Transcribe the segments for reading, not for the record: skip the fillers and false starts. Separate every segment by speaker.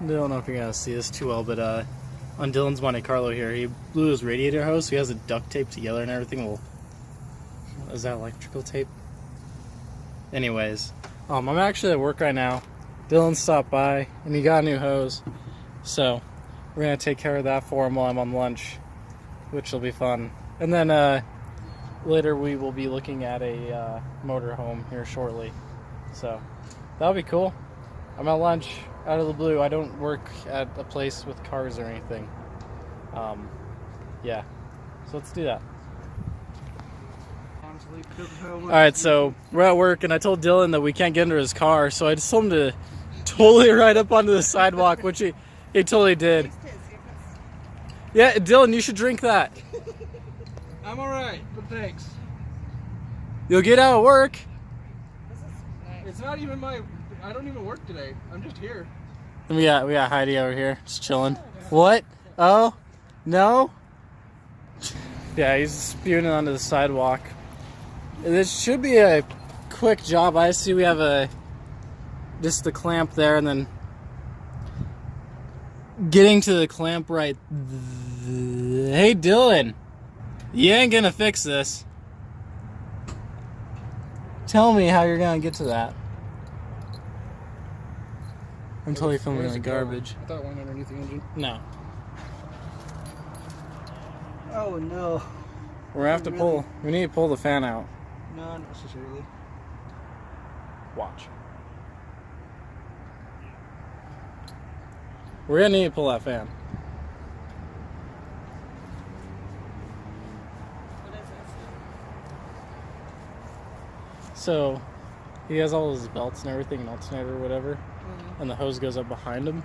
Speaker 1: I don't know if you're gonna see this too well, but on Dylan's Monte Carlo here, he blew his radiator hose, so he has it duct taped together and everything. Well, is that electrical tape? Anyways, I'm actually at work right now. Dylan stopped by and he got a new hose, so we're gonna take care of that for him while I'm on lunch, which will be fun. And then later we will be looking at a motorhome here shortly, so that'll be cool. I'm at lunch out of the blue. I don't work at a place with cars or anything. Yeah, so let's do that. Alright, so we're at work and I told Dylan that we can't get into his car, so I just told him to totally ride up onto the sidewalk, which he totally did. Yeah, Dylan, you should drink that.
Speaker 2: I'm alright, but thanks.
Speaker 1: You'll get out of work.
Speaker 2: It's not even my... I don't even work today. I'm just here.
Speaker 1: And we got Heidi over here, just chilling. What? Oh? No? Yeah, he's spewing it onto the sidewalk. This should be a quick job. I see we have just the clamp there, and then getting to the clamp right. Hey, Dylan, you ain't gonna fix this. Tell me how you're gonna get to that. I'm totally filming like garbage.
Speaker 2: I thought it went underneath the engine.
Speaker 1: No.
Speaker 2: Oh no.
Speaker 1: We're gonna have to pull. We need to pull the fan out.
Speaker 2: No, not necessarily.
Speaker 1: Watch. We're gonna need to pull that fan.
Speaker 3: What is it?
Speaker 1: So, he has all his belts and everything, an alternator or whatever, and the hose goes up behind him,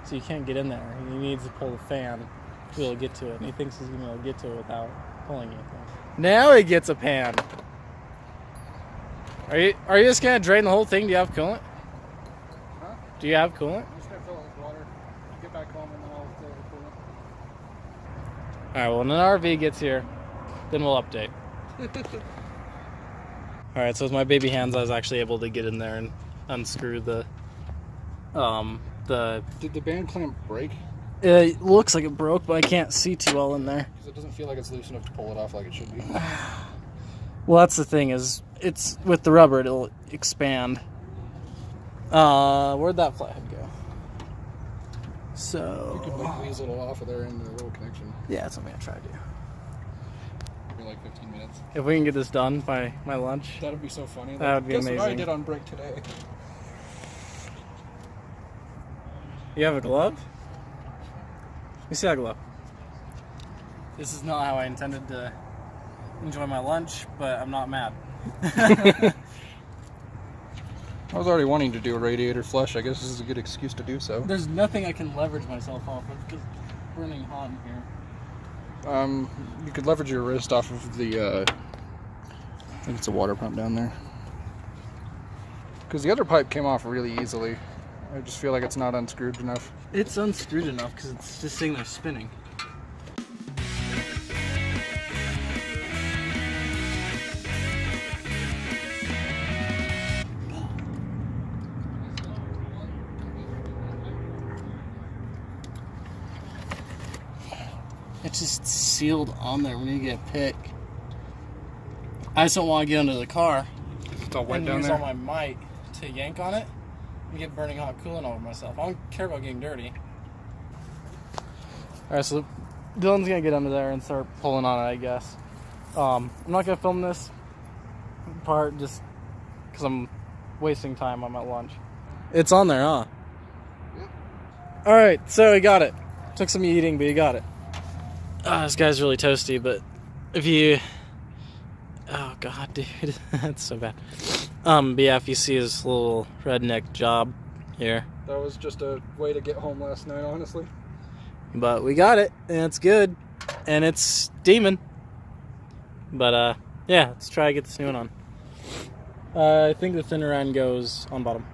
Speaker 1: so you can't get in there. He needs to pull the fan to be able to get to it, and he thinks he's gonna be able to get to it without pulling anything. Now he gets a pan. Are you just gonna drain the whole thing? Do you have coolant?
Speaker 2: Huh?
Speaker 1: Do you have coolant?
Speaker 2: I'm just gonna fill it with water. Get back home and then I'll fill it with coolant.
Speaker 1: Alright, well, when an RV gets here, then we'll update. Alright, so with my baby hands, I was actually able to get in there and unscrew the
Speaker 2: Did the band clamp break?
Speaker 1: It looks like it broke, but I can't see too well in there.
Speaker 2: Because it doesn't feel like it's loose enough to pull it off like it should be.
Speaker 1: Well, that's the thing, is it's with the rubber, it'll expand. Where'd that flathead go? So...
Speaker 2: You could like weasel it off of there in the little connection.
Speaker 1: Yeah, that's what I'm gonna try to do.
Speaker 2: Maybe like 15 minutes.
Speaker 1: If we can get this done by my lunch.
Speaker 2: That would be so funny.
Speaker 1: That would be
Speaker 2: Guess what I
Speaker 1: amazing.
Speaker 2: did on break today.
Speaker 1: You have a glove? Let me see that glove. This is not how I intended to enjoy my lunch, but I'm not mad.
Speaker 2: I was already wanting to do a radiator flush. I guess this is a good excuse to do so.
Speaker 1: There's nothing I can leverage myself off of because it's burning hot in here.
Speaker 2: You could leverage your wrist off of the, I think it's a water pump down there. Because the other pipe came off really easily. I just feel like it's not unscrewed enough.
Speaker 1: It's unscrewed enough because it's just sitting there spinning. It's just sealed on there when you get a pick. I just don't want to get under the car
Speaker 2: It's all wet
Speaker 1: and
Speaker 2: down
Speaker 1: use
Speaker 2: there.
Speaker 1: all my might to yank on it and get burning hot coolant over myself. I don't care about getting dirty. Alright, so Dylan's gonna get under there and start pulling on it, I guess. I'm not gonna film this part just because I'm wasting time on my lunch. It's on there, huh?
Speaker 2: Yep.
Speaker 1: Alright, so we got it. Took some eating, but you got it. This guy's really toasty, but if you... Oh god, dude, that's so bad. But yeah, if you see his little redneck job here.
Speaker 2: That was just a way to get home last night, honestly.
Speaker 1: But we got it, and it's good, and it's steaming. But yeah, let's try to get this new one on. I think the thinner end goes on bottom.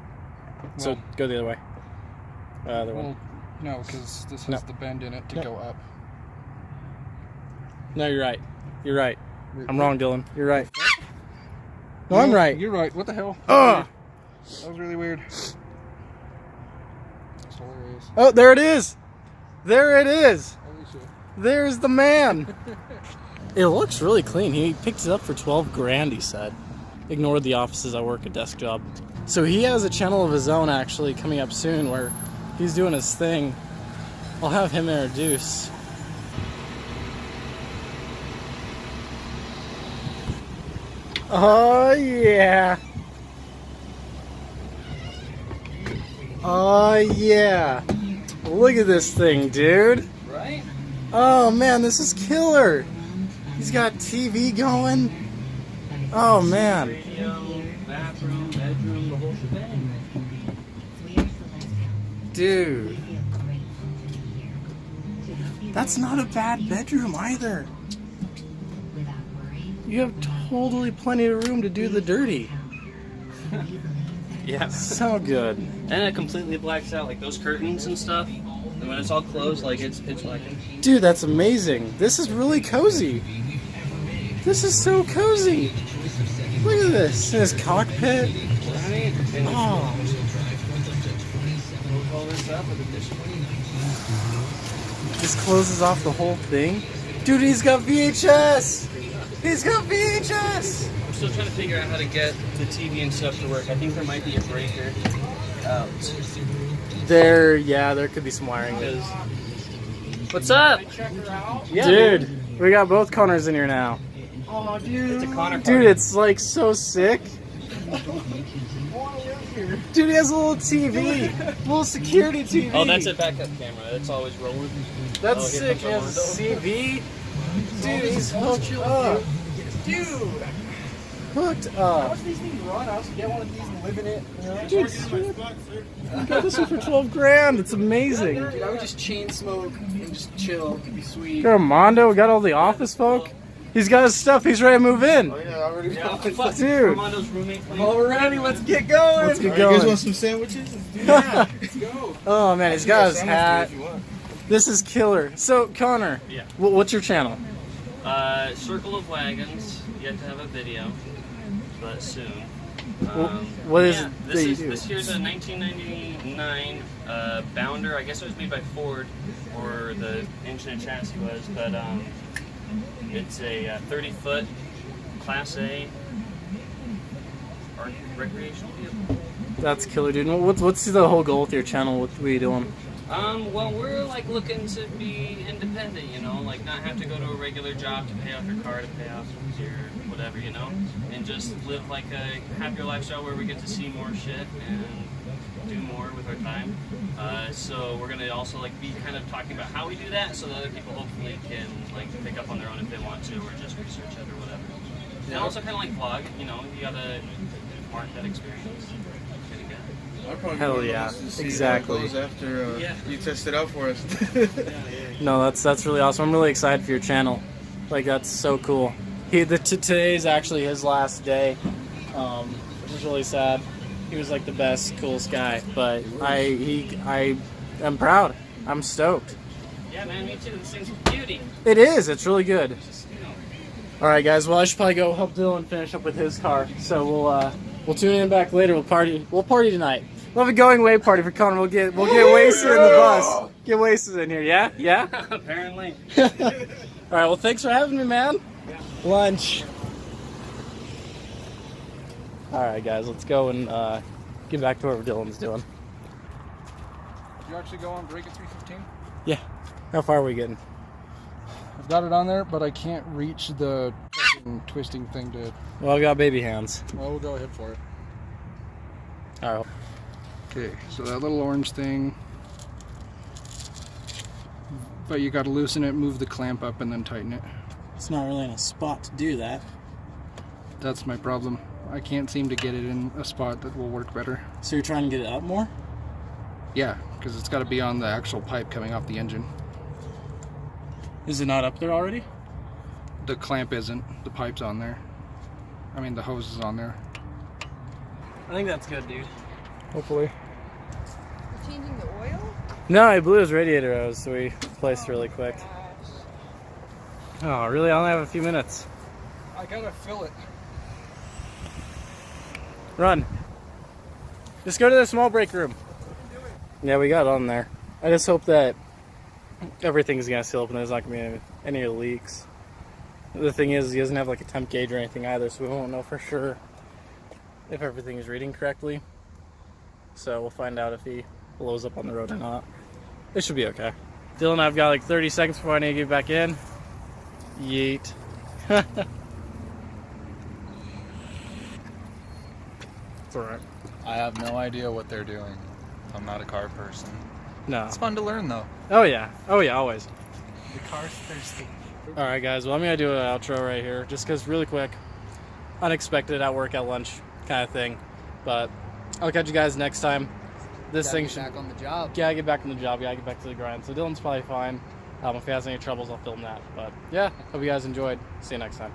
Speaker 1: So
Speaker 2: Well-
Speaker 1: go the other way. Other one.
Speaker 2: Well, no, because this has
Speaker 1: No.
Speaker 2: the bend in it to
Speaker 1: No.
Speaker 2: go up.
Speaker 1: No, you're right. You're right. I'm wrong, Dylan. You're right. No, I'm right.
Speaker 2: You're right. What the hell?
Speaker 1: Ugh!
Speaker 2: That was really weird.
Speaker 1: Oh, there it is. There it is.
Speaker 2: Holy shit.
Speaker 1: There's the man. It looks really clean. He picked it up for 12 grand, he said. Ignored the offices I work, a desk job. So he has a channel of his own actually coming up soon where he's doing his thing. I'll have him introduce. Oh yeah. Oh yeah. Look at this thing, dude.
Speaker 3: Right?
Speaker 1: Oh man, this is killer. He's got TV going. Oh man.
Speaker 3: Radio, bathroom, bedroom, the whole shebang.
Speaker 1: Dude. That's not a bad bedroom either. You have totally plenty of room to do the dirty.
Speaker 3: Yeah.
Speaker 1: So good.
Speaker 3: And it completely blacks out like those curtains and stuff. And when it's all closed, like it's black.
Speaker 1: Dude, that's amazing. This is really cozy. This is so cozy. Look at this. His cockpit.
Speaker 3: Right? And
Speaker 1: Oh.
Speaker 3: all this up with a dish.
Speaker 1: This closes off the whole thing. Dude, he's got VHS. He's got VHS.
Speaker 3: I'm still trying to figure out how to get the TV and stuff to work. I think there might be a breaker out.
Speaker 1: There could be some wiring.
Speaker 3: What's up? Yeah,
Speaker 1: Dude, we got both Connors in here now.
Speaker 3: Oh, dude. It's a Connor
Speaker 1: Dude, it's like so sick. Dude, he has a little TV. Little security TV.
Speaker 3: Oh, that's a backup camera. It's always rolling.
Speaker 1: That's
Speaker 3: Oh, here
Speaker 1: sick. He
Speaker 3: comes
Speaker 1: has a CV. Dude, he's hooked up.
Speaker 4: Dude,
Speaker 1: Hooked
Speaker 4: how
Speaker 1: up.
Speaker 4: much these things run? I also get one of these and live in it. You know?
Speaker 1: Dude, you got this one for 12 grand. It's amazing.
Speaker 4: Dude, I would just chain smoke and just chill. It'd be sweet.
Speaker 1: Got Armando. We got all the office folk. He's got his stuff. He's ready to move in.
Speaker 4: Oh, yeah, I already got
Speaker 3: Fuck,
Speaker 1: Dude.
Speaker 3: Armando's roommate.
Speaker 4: Already, let's get going.
Speaker 1: Let's get
Speaker 4: You guys
Speaker 1: going.
Speaker 4: want some sandwiches? Let's do that. Let's go.
Speaker 1: Oh man, he's got his
Speaker 4: Sandwich
Speaker 1: hat.
Speaker 4: if you want.
Speaker 1: This is killer. So Connor,
Speaker 3: Yeah.
Speaker 1: what's your channel?
Speaker 3: Circle of Wagons. Yet to have a video, but soon.
Speaker 1: What is
Speaker 3: yeah,
Speaker 1: it
Speaker 3: this
Speaker 1: that you
Speaker 3: is
Speaker 1: do?
Speaker 3: this here's a 1999 Bounder. I guess it was made by Ford, or the engine and chassis was, but it's a 30-foot Class A recreational vehicle.
Speaker 1: That's killer, dude. What's the whole goal with your channel? What are you doing?
Speaker 3: Well, we're like looking to be independent, you know, like not have to go to a regular job to pay off your car, to pay off your whatever, you know, and just live like a happier lifestyle where we get to see more shit and do more with our time. So we're gonna also like be kind of talking about how we do that, so that other people hopefully can like pick up on their own if they want to, or just research it or whatever. And also kind of like vlog, you know, you gotta mark that experience. Pretty good.
Speaker 4: I'll probably
Speaker 1: Hell
Speaker 4: be
Speaker 1: yeah,
Speaker 4: honest to see
Speaker 1: exactly.
Speaker 4: how it goes after
Speaker 3: Yeah.
Speaker 4: you test it out for us.
Speaker 1: No, that's really awesome. I'm really excited for your channel. Like that's so cool. Today's actually his last day, which is really sad. He was like the best, coolest guy. But I am proud. I'm stoked.
Speaker 3: Yeah, man, me too. This thing's beauty.
Speaker 1: It is. It's really good. All right, guys. Well, I should probably go help Dylan finish up with his car. So we'll tune in back later. We'll party tonight. We'll have a going away party for Connor. We'll get wasted in the bus. Get wasted in here. Yeah. Yeah.
Speaker 3: Apparently.
Speaker 1: All right. Well, thanks for having me, man. Lunch. All right, guys. Let's go and get back to what Dylan's doing.
Speaker 2: Did you actually go on break at 3:15?
Speaker 1: Yeah. How far are we getting?
Speaker 2: I've got it on there, but I can't reach the fucking twisting thing to.
Speaker 1: Well, I got baby hands.
Speaker 2: Well, we'll go ahead for it.
Speaker 1: All right.
Speaker 2: Okay, so that little orange thing. But you got to loosen it, move the clamp up, and then tighten it.
Speaker 1: It's not really in a spot to do that.
Speaker 2: That's my problem. I can't seem to get it in a spot that will work better.
Speaker 1: So you're trying to get it up more?
Speaker 2: Yeah, because it's got to be on the actual pipe coming off the engine.
Speaker 1: Is it not up there already?
Speaker 2: The clamp isn't. The pipe's on there. I mean, the hose is on there.
Speaker 1: I think that's good, dude.
Speaker 2: Hopefully.
Speaker 5: Changing the oil?
Speaker 1: No, I blew his radiator hose, so we replaced really quick. Oh, really? I only have a few minutes.
Speaker 2: I gotta fill it.
Speaker 1: Run. Just go to the small break room. Yeah, we got on there. I just hope that everything's gonna seal up and there's not gonna be any leaks. The thing is, he doesn't have like a temp gauge or anything either, so we won't know for sure if everything is reading correctly. So we'll find out if he blows up on the road or not. It should be okay. Dylan, I've got like 30 seconds before I need to get back in. Yeet. It's alright.
Speaker 2: I have no idea what they're doing. I'm not a car person.
Speaker 1: No.
Speaker 2: It's fun to learn though.
Speaker 1: Oh yeah. Oh yeah, always.
Speaker 4: The car's thirsty.
Speaker 1: Alright guys, well I'm going to do an outro right here, just because really quick, unexpected at work at lunch kind of thing, but I'll catch you guys next time. This thing should...
Speaker 4: back on the job.
Speaker 1: Gotta get back on the job, gotta get back to the grind. So Dylan's probably fine. If he has any troubles, I'll film that. But yeah, hope you guys enjoyed. See you next time.